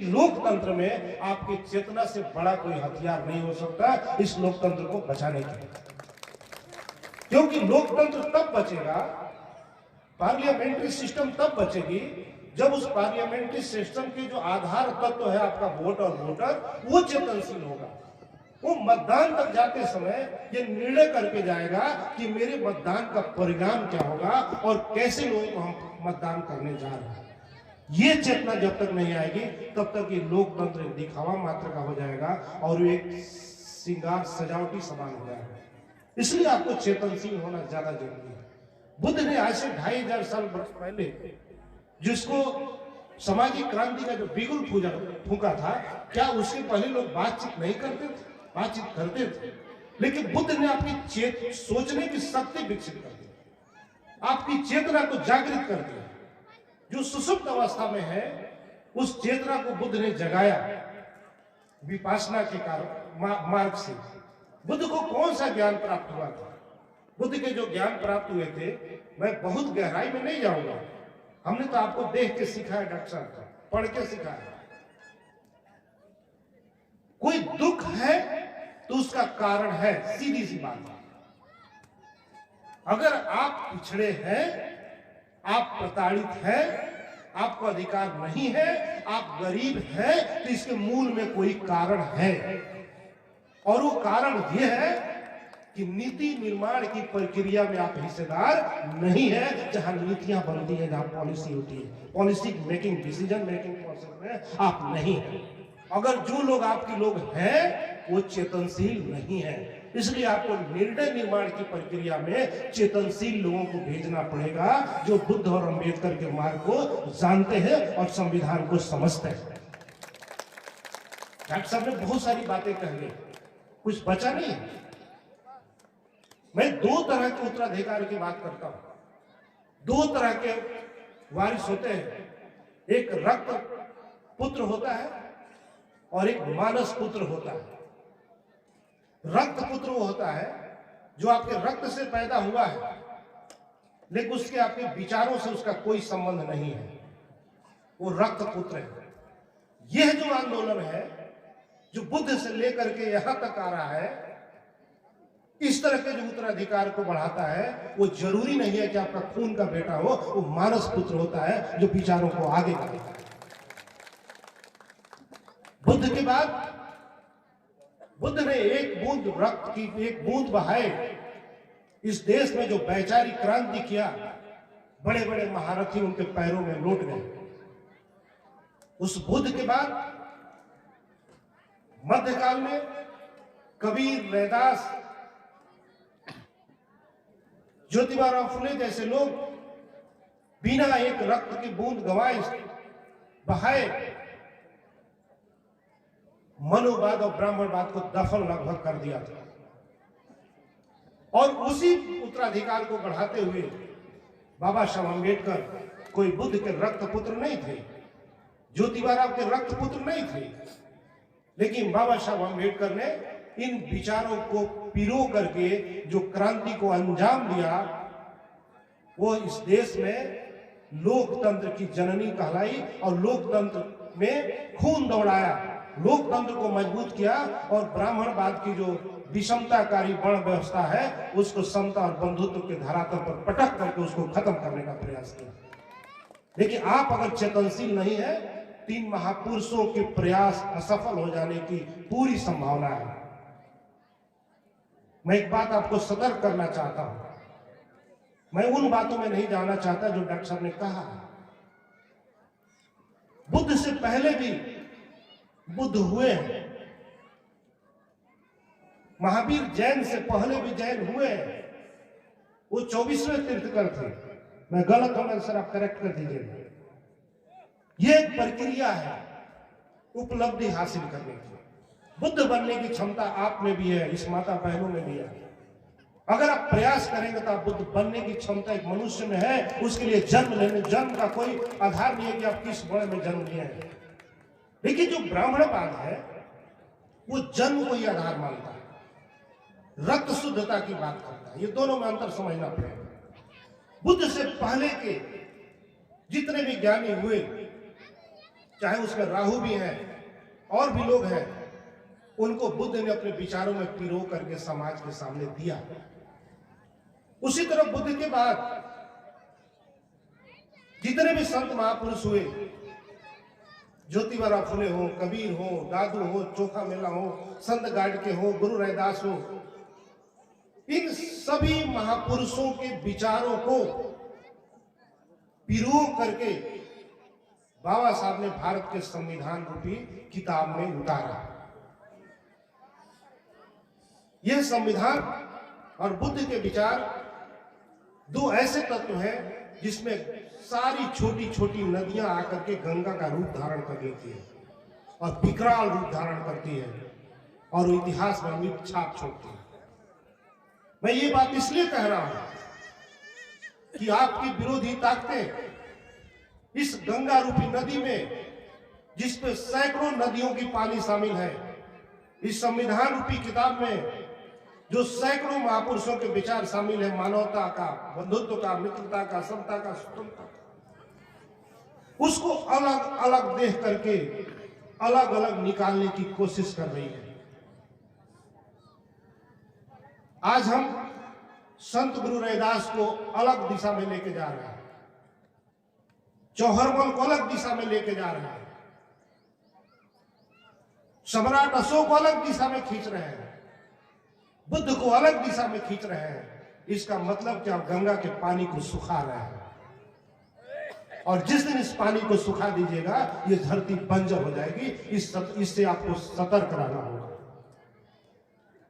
लोकतंत्र में आपकी चेतना से बड़ा कोई हथियार नहीं हो सकता इस लोकतंत्र को बचाने के लिए, क्योंकि लोकतंत्र तब बचेगा, पार्लियामेंट्री सिस्टम तब बचेगी जब उस पार्लियामेंट्री सिस्टम के जो आधार तत्व है आपका वोट और वोटर, वो चेतनशील होगा। वो मतदान तक जाते समय ये निर्णय करके जाएगा कि मेरे मतदान का परिणाम क्या होगा और कैसे लोगों को हम मतदान करने जा रहे हैं। ये चेतना जब तक नहीं आएगी तब तक ये लोकतंत्र दिखावा मात्र का हो जाएगा और एक श्रृंगार सजावटी समान हो जाएगा। इसलिए आपको चेतनशील होना ज्यादा जरूरी है। बुद्ध ने आज से 2500 साल पहले जिसको सामाजिक क्रांति का जो बिगुल फूका था, क्या उसके पहले लोग बातचीत नहीं करते थे? बातचीत करते थे, लेकिन बुद्ध ने आपकी सोचने की शक्ति विकसित कर दी, आपकी चेतना को जागृत कर दिया। जो सुसुप्त अवस्था में है उस चेतना को बुद्ध ने जगाया विपासना के कारण मार्ग से। बुद्ध को कौन सा ज्ञान प्राप्त हुआ था? बुद्ध के जो ज्ञान प्राप्त हुए थे, मैं बहुत गहराई में नहीं जाऊंगा, हमने तो आपको देख के सिखाया, डॉक्टर साहब पढ़ के सिखाया। कोई दुख है तो उसका कारण है, सीधी सी बात है। अगर आप पिछड़े हैं, आप प्रताड़ित हैं, आपको अधिकार नहीं है, आप गरीब हैं, तो इसके मूल में कोई कारण है। और वो कारण यह है कि नीति निर्माण की प्रक्रिया में आप हिस्सेदार नहीं है। जहां नीतियां बनती हैं, जहां पॉलिसी होती है, policy making, decision making process में आप नहीं है। अगर जो लोग आपके लोग हैं वो चेतनशील नहीं है, इसलिए आपको निर्णय निर्माण की प्रक्रिया में चेतनशील लोगों को भेजना पड़ेगा, जो बुद्ध और अंबेडकर के मार्ग को जानते हैं और संविधान को समझते हैं। डॉक्टर साहब ने बहुत सारी बातें कह दी, कुछ बचा नहीं। मैं दो तरह के उत्तराधिकार की बात करता हूं। दो तरह के वारिस होते हैं, एक रक्त पुत्र होता है और एक मानस पुत्र होता है। रक्त पुत्र वो होता है जो आपके रक्त से पैदा हुआ है, लेकिन उसके आपके विचारों से उसका कोई संबंध नहीं है, वो रक्त पुत्र है। यह जो आंदोलन है जो बुद्ध से लेकर के यहां तक आ रहा है, इस तरह के जो उत्तराधिकार को बढ़ाता है, वो जरूरी नहीं है कि आपका खून का बेटा हो, वो मानस पुत्र होता है जो विचारों को आगे बढ़ाता है। बुद्ध के बाद बुद्ध ने एक बूंद रक्त की, एक बूंद बहाए इस देश में जो वैचारिक क्रांति किया, बड़े बड़े महारथी उनके पैरों में लौट गए। उस बुद्ध के बाद मध्यकाल में कबीर, रैदास, ज्योतिबा फुले जैसे लोग बिना एक रक्त की बूंद गवाए बहाए मनोवाद और ब्राह्मणवाद को दफन लगभग कर दिया था। और उसी उत्तराधिकार को बढ़ाते हुए बाबा साहब अम्बेडकर कोई बुद्ध के रक्त पुत्र नहीं थे, ज्योतिबा के रक्त पुत्र नहीं थे, लेकिन बाबा साहब अम्बेडकर ने इन विचारों को पिरो करके जो क्रांति को अंजाम दिया, वो इस देश में लोकतंत्र की जननी कहलाई और लोकतंत्र में खून दौड़ाया, लोकतंत्र को मजबूत किया और ब्राह्मणवाद की जो विषमताकारी वर्ण व्यवस्था है उसको समता और बंधुत्व के धरातल पर पटक करके उसको खत्म करने का प्रयास किया। लेकिन आप अगर चेतनशील नहीं है, तीन महापुरुषों के प्रयास असफल हो जाने की पूरी संभावना है। मैं एक बात आपको सतर्क करना चाहता हूं, मैं उन बातों में नहीं जाना चाहता जो डॉक्टर साहब ने कहा। बुद्ध से पहले भी बुद्ध हुए हैं, महावीर जैन से पहले भी जैन हुए हैं, वो 24वें तीर्थंकर थे। मैं गलत हूं सर, आप करेक्ट कर दीजिएगा। ये एक प्रक्रिया है उपलब्धि हासिल करने की। बुद्ध बनने की क्षमता आप में भी है, इस माता बहनों में भी है। अगर आप प्रयास करेंगे तो आप बुद्ध बनने की क्षमता एक मनुष्य में है। उसके लिए जन्म का कोई आधार नहीं है कि आप किस बड़े में जन्म लिए हैं। लेकिन जो ब्राह्मणवाद है वो जन्म को ही आधार मानता है, रक्त शुद्धता की बात करता है। ये दोनों में अंतर समझना पड़ेगा। बुद्ध से पहले के जितने भी ज्ञानी हुए चाहे उसमें राहु भी हैं और भी लोग हैं, उनको बुद्ध ने अपने विचारों में पिरो करके समाज के सामने दिया। उसी तरह बुद्ध के बाद जितने भी संत महापुरुष हुए, ज्योतिबा फुले हो, कबीर हो, दादू हो, चोखा मेला हो, संत गाडगे हो, गुरु रैदास हो, इन सभी महापुरुषों के विचारों को पिरो करके बाबा साहब ने भारत के संविधान रूपी किताब में उतारा। यह संविधान और बुद्ध के विचार दो ऐसे तत्व हैं जिसमें सारी छोटी छोटी नदियां आकर के गंगा का रूप धारण कर लेती है और विकराल रूप धारण करती है और वो इतिहास में अमिट छाप छोड़ती है। मैं ये बात इसलिए कह रहा हूं कि आपकी विरोधी ताकतें इस गंगा रूपी नदी में, जिसमें सैकड़ों नदियों की पानी शामिल है, इस संविधान रूपी किताब में जो सैकड़ों महापुरुषों के विचार शामिल है, मानवता का, बंधुत्व का, मित्रता का, समता का, स्वतंत्रता का, उसको अलग अलग देख करके अलग अलग निकालने की कोशिश कर रही है। आज हम संत गुरु रैदास को अलग दिशा में लेके जा रहे हैं, चौहरमल को अलग दिशा में लेके जा रहे हैं, सम्राट अशोक को अलग दिशा में खींच रहे हैं, बुद्ध को अलग दिशा में खींच रहे हैं। इसका मतलब क्या? गंगा के पानी को सुखा रहे हैं और जिस दिन इस पानी को सुखा दीजिएगा ये धरती बंजर हो जाएगी। इससे आपको सतर्क रहना होगा।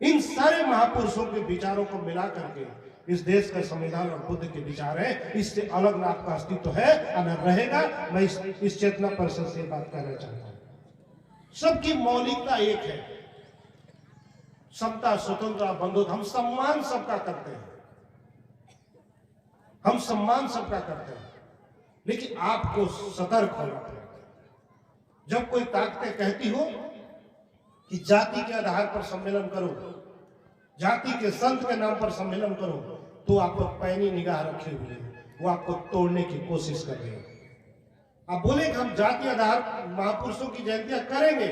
इन सारे महापुरुषों के विचारों को मिला करके इस देश का संविधान और बुद्ध के विचार है, इससे अलग ना आपका अस्तित्व है और न रहेगा। मैं इस चेतना परिषद से बात करना चाहता हूं। सबकी मौलिकता एक है, समता, स्वतंत्रता, बंधुत्व। हम सम्मान सबका करते हैं, हम सम्मान सबका करते हैं, लेकिन आपको सतर्क होना पड़ेगा। जब कोई ताकतें कहती हो कि जाति के आधार पर सम्मेलन करो, जाति के संत के नाम पर सम्मेलन करो, तो आपको पैनी निगाह रखे हुए वो आपको तोड़ने की कोशिश कर रहे हैं। आप बोले कि हम जाति आधार महापुरुषों की जयंतियां करेंगे,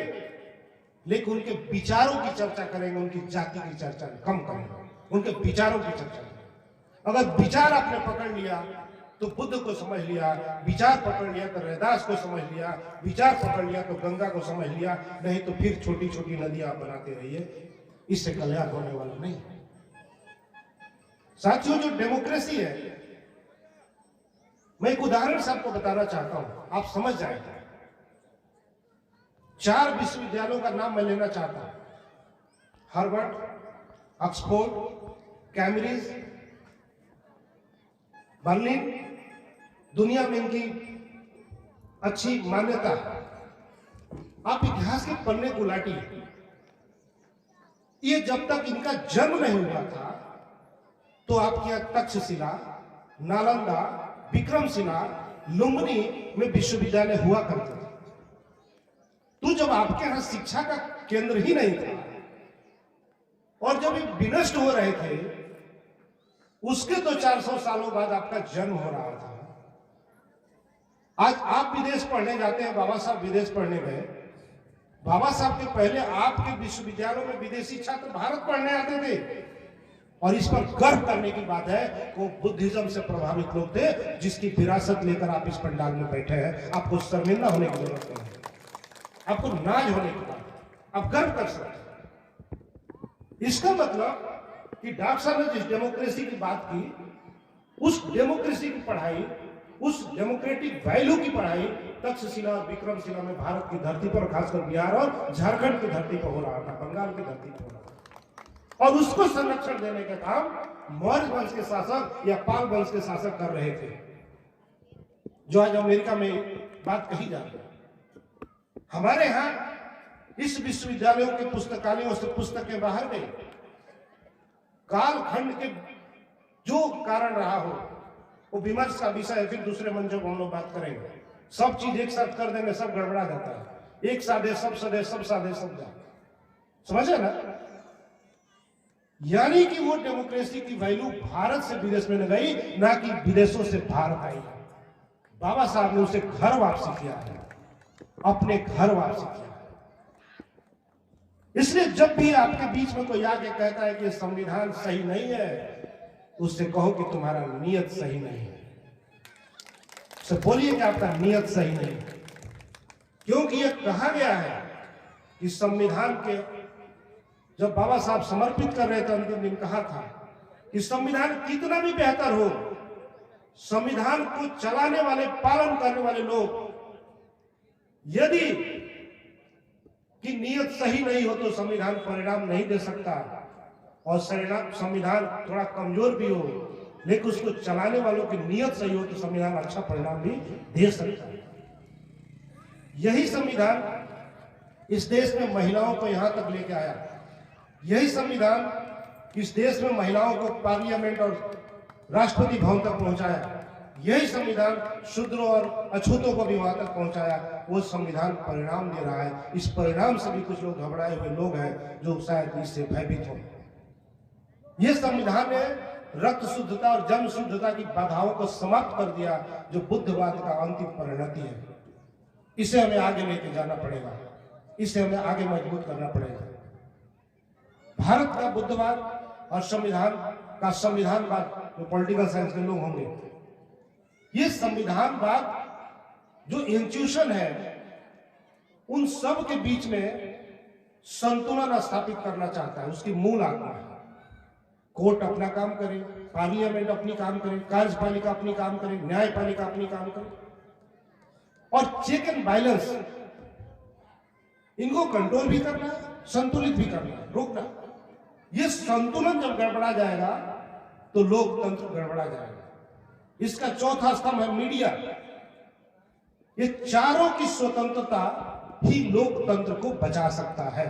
लेकिन उनके विचारों की चर्चा करेंगे, उनकी जाति की चर्चा कम करेंगे, उनके विचारों की चर्चा करेंगे। अगर विचार आपने पकड़ लिया तो बुद्ध को समझ लिया, विचार पकड़ लिया तो रैदास को समझ लिया, विचार पकड़ लिया तो गंगा को समझ लिया, नहीं तो फिर छोटी छोटी नदियां आप बनाते रहिए। इससे कल्याण होने वाला नहीं। साथियों, जो डेमोक्रेसी है, मैं एक उदाहरण से आपको बताना चाहता हूं, आप समझ जाएंगे। 4 विश्वविद्यालयों का नाम मैं लेना चाहता हूं, हार्वर्ड, ऑक्सफोर्ड, कैम्ब्रिज, बर्लिन। दुनिया में इनकी अच्छी मान्यता है। आप इतिहास के पन्ने को उलाटिए, ये जब तक इनका जन्म नहीं हुआ था तो आपके यहां तक्षशिला, नालंदा, विक्रमशिला, लुम्बिनी में विश्वविद्यालय हुआ करते थे। तो जब आपके यहां शिक्षा का केंद्र ही नहीं था और जब ये विनष्ट हो रहे थे, उसके तो 400 सालों बाद आपका जन्म हो रहा था। आज आप विदेश पढ़ने जाते हैं, बाबा साहब विदेश पढ़ने गए, बाबा साहब के पहले आपके विश्वविद्यालयों में विदेशी छात्र भारत पढ़ने आते थे। और इस पर गर्व करने की बात है कि वो बुद्धिज्म से प्रभावित लोग थे, जिसकी विरासत लेकर आप इस पंडाल में बैठे हैं। आपको शर्मिंदा होने की जरूरत नहीं है, आपको नाज होने की बात है, आप गर्व कर सकते हैं। इसका मतलब कि डॉक्टर साहब ने जिस डेमोक्रेसी की बात की, उस डेमोक्रेसी की पढ़ाई, उस डेमोक्रेटिक वैल्यू की पढ़ाई तक्षशिला और विक्रमशिला में भारत की धरती पर, खासकर बिहार और झारखंड की धरती पर हो रहा था, बंगाल की धरती पर हो रहा था। और उसको संरक्षण देने का काम मौर्य वंश के शासक या पाल वंश के शासक कर रहे थे, जो आज अमेरिका में बात कही जा रही है। हमारे यहां इस विश्वविद्यालयों के पुस्तकालयों से पुस्तकें बाहर गई। कालखंड के जो कारण रहा हो वो विमर्श का विषय है, फिर दूसरे मंचों को हम लोग बात करेंगे। सब चीज एक साथ कर देंगे, सब गड़बड़ा जाता है। एक साधे सब सदे, सब साधे सब जा, समझे ना? यानी कि वो डेमोक्रेसी की वैल्यू भारत से विदेश में न गई, ना कि विदेशों से भारत आई। बाबा साहब ने उसे घर वापसी किया है अपने घर वापसी किया। इसलिए जब भी आपके बीच में कोई आके कहता है कि संविधान सही नहीं है, उससे कहो कि तुम्हारा नियत सही नहीं है। उससे बोलिए कि आपका नियत सही नहीं है, क्योंकि यह कहा गया है कि संविधान के जब बाबा साहब समर्पित कर रहे थे अंतिम दिन, कहा था कि संविधान कितना भी बेहतर हो, संविधान को चलाने वाले, पालन करने वाले लोग यदि की नियत सही नहीं हो तो संविधान परिणाम नहीं दे सकता, और संविधान थोड़ा कमजोर भी हो लेकिन उसको चलाने वालों की नियत सही हो तो संविधान अच्छा परिणाम भी दे सकता है। यही संविधान इस देश में महिलाओं को यहां तक लेके आया। यही संविधान इस देश में महिलाओं को पार्लियामेंट और राष्ट्रपति भवन तक पहुंचाया। यही संविधान शूद्रों और अछूतों को भी वहां तक पहुंचाया। वो संविधान परिणाम दे रहा है। इस परिणाम से भी कुछ लोग घबराए हुए लोग हैं जो शायद इससे भयभीत हो। ये संविधान ने रक्त शुद्धता और जन्म शुद्धता की बाधाओं को समाप्त कर दिया, जो बुद्धवाद का अंतिम परिणति है। इसे हमें आगे लेके जाना पड़ेगा, इसे हमें आगे मजबूत करना पड़ेगा। भारत का बुद्धवाद और संविधान का संविधानवाद, जो पॉलिटिकल साइंस के लोग होंगे, ये संविधानवाद जो इंस्टीट्यूशन है उन सब के बीच में संतुलन स्थापित करना चाहता है। उसकी मूल आत्मा है। कोर्ट अपना काम करे, पार्लियामेंट अपनी काम करे, कार्यपालिका अपनी काम करे, न्यायपालिका अपनी काम करे, और चेक एंड बैलेंस इनको कंट्रोल भी करना, संतुलित भी करना, रोकना। ये संतुलन जब गड़बड़ा जाएगा तो लोकतंत्र गड़बड़ा जाएगा। इसका चौथा स्तंभ है मीडिया। ये चारों की स्वतंत्रता ही लोकतंत्र को बचा सकता है।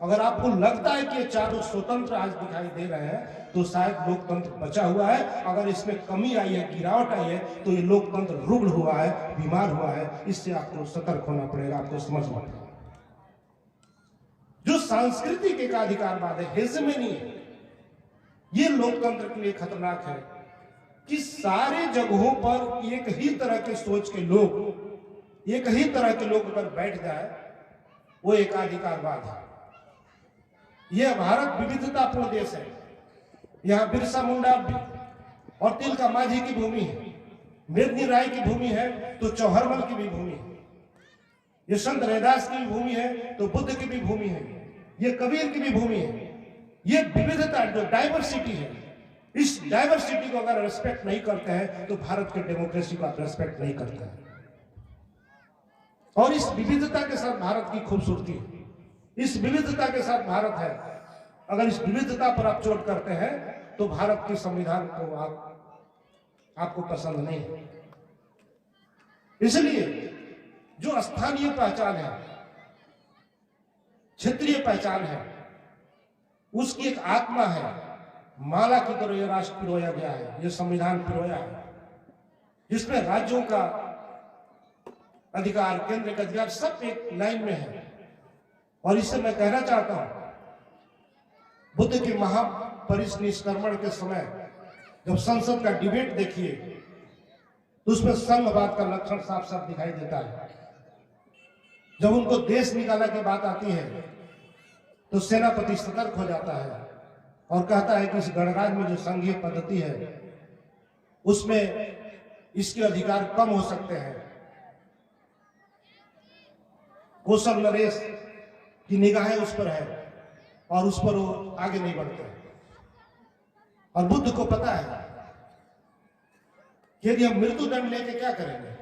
अगर आपको लगता है कि ये चारों स्वतंत्र आज दिखाई दे रहे हैं तो शायद लोकतंत्र बचा हुआ है। अगर इसमें कमी आई है, गिरावट आई है, तो ये लोकतंत्र रुग्ण हुआ है, बीमार हुआ है। इससे आपको सतर्क होना पड़ेगा, आपको समझना पड़ेगा। जो सांस्कृतिक एकाधिकारवाद है, हेजेमनी है, ये लोकतंत्र के लिए खतरनाक है कि सारे जगहों पर एक ही तरह के सोच के लोग, एक ही तरह के लोग अगर बैठ जाए, वो एकाधिकारवाद है। यह भारत विविधतापूर्ण देश है। यहाँ बिरसा मुंडा और तिलका माझी की भूमि है, मेदिनी राय की भूमि है तो चौहरमल की भी भूमि है, ये संत रैदास की भी भूमि है तो बुद्ध की भी भूमि है, ये कबीर की भी भूमि है। ये विविधता, जो डाइवर्सिटी है, इस डाइवर्सिटी को अगर रेस्पेक्ट नहीं करते हैं तो भारत के डेमोक्रेसी को आप रेस्पेक्ट नहीं करते हैं। और इस विविधता के साथ भारत की खूबसूरती है, इस विविधता के साथ भारत है। अगर इस विविधता पर आप चोट करते हैं तो भारत के संविधान को आपको पसंद नहीं है। इसलिए जो स्थानीय पहचान है, क्षेत्रीय पहचान है, उसकी एक आत्मा है। माला की तरह यह राष्ट्र पिरोया गया है, यह संविधान पिरोया है, जिसमें राज्यों का अधिकार, केंद्र का अधिकार सब एक लाइन में है। और इससे मैं कहना चाहता हूं, बुद्ध के महापरिनिष्क्रमण के समय जब संसद का डिबेट देखिए तो उसमें संघवाद का लक्षण साफ साफ दिखाई देता है। जब उनको देश निकाला की बात आती है तो सेनापति सतर्क हो जाता है और कहता है कि इस गणराज्य में जो संघीय पद्धति है उसमें इसके अधिकार कम हो सकते हैं। कौशल नरेश की निगाहें उस पर है और उस पर वो आगे नहीं बढ़ते। और बुद्ध को पता है कि यदि हम मृत्यु दंड लेके क्या करेंगे,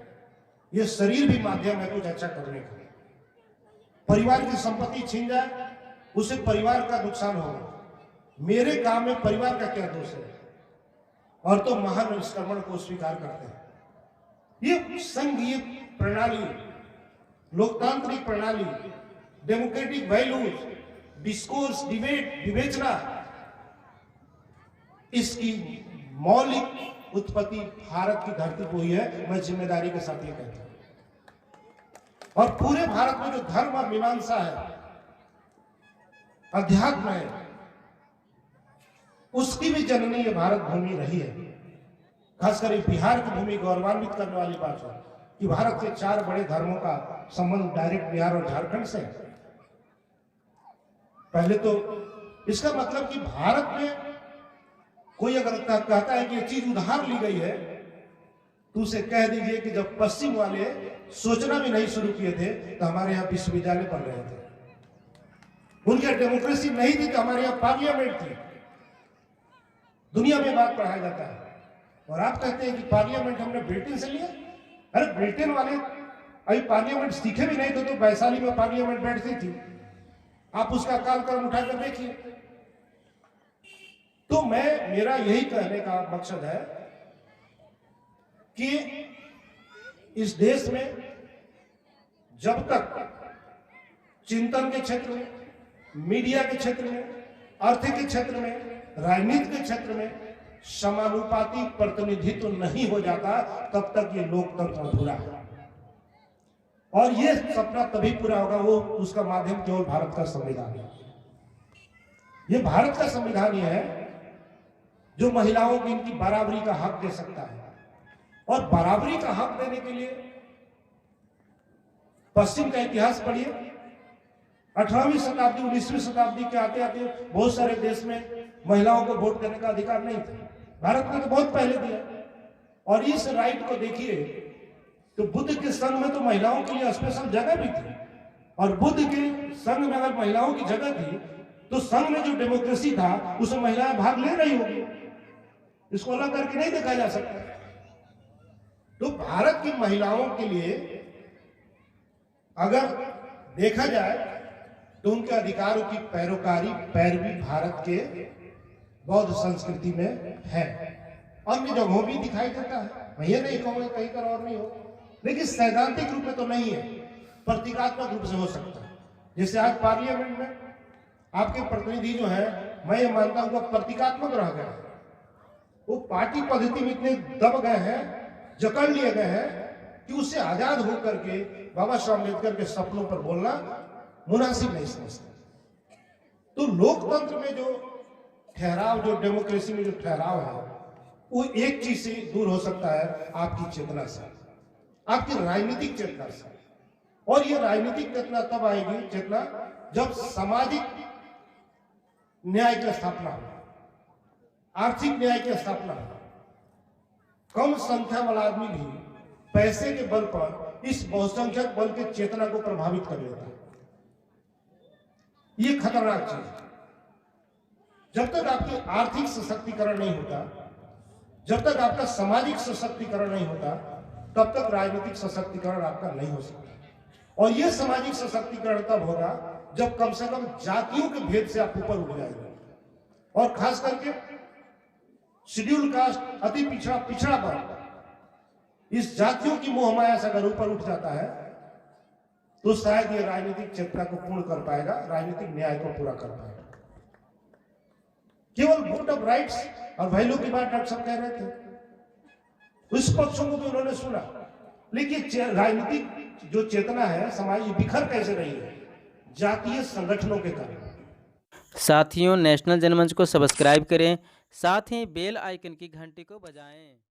ये शरीर भी माध्यम है कुछ अच्छा करने का। परिवार की संपत्ति छीन जाए, उसे परिवार का नुकसान होगा। मेरे काम में परिवार का क्या दोष है? और तो महान निष्क्रमण को स्वीकार करते हैं। ये संघीय प्रणाली, लोकतांत्रिक प्रणाली, डेमोक्रेटिक वैल्यूज, डिस्कोर्स, डिबेट, विवेचना, इसकी मौलिक उत्पत्ति भारत की धरती को ही है। मैं जिम्मेदारी के साथ ये कहता हूं। और पूरे भारत में जो धर्म और मीमांसा है, अध्यात्म है, उसकी भी जननी ये भारत भूमि रही है। खासकर बिहार की भूमि गौरवान्वित करने वाली बात है कि भारत के 4 बड़े धर्मों का संबंध डायरेक्ट बिहार और झारखंड से है। पहले तो इसका मतलब कि भारत में कोई अगर कहता है कि ये चीज उधार ली गई है, तो उसे कह दीजिए कि जब पश्चिम वाले सोचना भी नहीं शुरू किए थे तो हमारे यहाँ विश्वविद्यालय बन रहे थे, उनके डेमोक्रेसी नहीं थी तो हमारे यहाँ पार्लियामेंट थी। दुनिया में बात पढ़ाया जाता है और आप कहते हैं कि पार्लियामेंट हमने ब्रिटेन से लिया। अरे ब्रिटेन वाले अभी पार्लियामेंट सीखे भी नहीं थे तो वैशाली में पार्लियामेंट बैठती थी, आप उसका कालक्रम उठाकर देखिए। तो मेरा यही कहने का मकसद है कि इस देश में जब तक चिंतन के क्षेत्र में, मीडिया के क्षेत्र में, अर्थ के क्षेत्र में, राजनीति के क्षेत्र में समानुपाती प्रतिनिधित्व नहीं हो जाता, तब तक ये लोकतंत्र अधूरा है। और ये सपना तभी पूरा होगा वो उसका माध्यम केवल भारत का संविधान है। ये भारत का संविधान ही है जो महिलाओं की इनकी बराबरी का हक दे सकता है। और बराबरी का हक देने के लिए पश्चिम का इतिहास पढ़िए। 18वीं शताब्दी 19वीं शताब्दी के आते आते बहुत सारे देश में महिलाओं को वोट देने का अधिकार नहीं था। भारत ने तो बहुत पहले दिया। और इस राइट को देखिए तो बुद्ध के संघ में तो महिलाओं के लिए स्पेशल जगह भी थी, और बुद्ध के संघ में अगर महिलाओं की जगह थी तो संघ में जो डेमोक्रेसी था उसमें महिलाएं भाग ले रही होगी। इसको अलग करके नहीं देखा जा सकता। तो भारत की महिलाओं के लिए अगर देखा जाए तो उनके अधिकारों की पैरवी भारत के बौद्ध संस्कृति में है। अन्य जगहों भी दिखाई देता है, मैं ये नहीं कहूंगा कहीं पर और नहीं हो, लेकिन सैद्धांतिक रूप में तो नहीं है, प्रतीकात्मक रूप से हो सकता है। जैसे आज पार्लियामेंट में आपके प्रतिनिधि जो है, मैं ये मानता हूं प्रतीकात्मक रह गए। वो पार्टी पद्धति में इतने दब गए हैं, जकड़ लिए गए हैं कि उससे आजाद होकर के बाबा साहब अम्बेडकर के सपनों पर बोलना मुनासिब नहीं समझते। तो लोकतंत्र में जो ठहराव, जो डेमोक्रेसी में जो ठहराव है, वो एक चीज से दूर हो सकता है, आपकी चेतना से, आपकी राजनीतिक चेतना से। और ये राजनीतिक चेतना तब आएगी, चेतना जब सामाजिक न्याय की स्थापना हो, आर्थिक न्याय की स्थापना हो। कम संख्या वाला आदमी भी पैसे के बल पर इस बहुसंख्यक बल के चेतना को प्रभावित कर लेता है। ये खतरनाक चीज है। जब तक आपकी आर्थिक सशक्तिकरण नहीं होता, जब तक आपका सामाजिक सशक्तिकरण नहीं होता, तब तक राजनीतिक सशक्तिकरण आपका नहीं हो सकता। और यह सामाजिक सशक्तिकरण तब होगा जब कम से कम जातियों के भेद से आप ऊपर उठ जाएंगे। और खास करके शेड्यूल कास्ट, अति पिछड़ा वर्ग, इस जातियों की मोहमाया से अगर ऊपर उठ जाता है तो शायद ये राजनीतिक चेतना को पूर्ण कर पाएगा, राजनीतिक न्याय को पूरा कर पाएगा। केवल वोट ऑफ राइट्स और वैल्यू की बात डॉक्टर साहब कह रहे थे, उस पक्षों को भी उन्होंने सुना, लेकिन राजनीतिक जो चेतना है समाज बिखर कैसे रही है, जातीय संगठनों के कारण। साथियों, नेशनल जनमंच को सब्सक्राइब करें, साथ ही बेल आइकन की घंटी को बजाएं।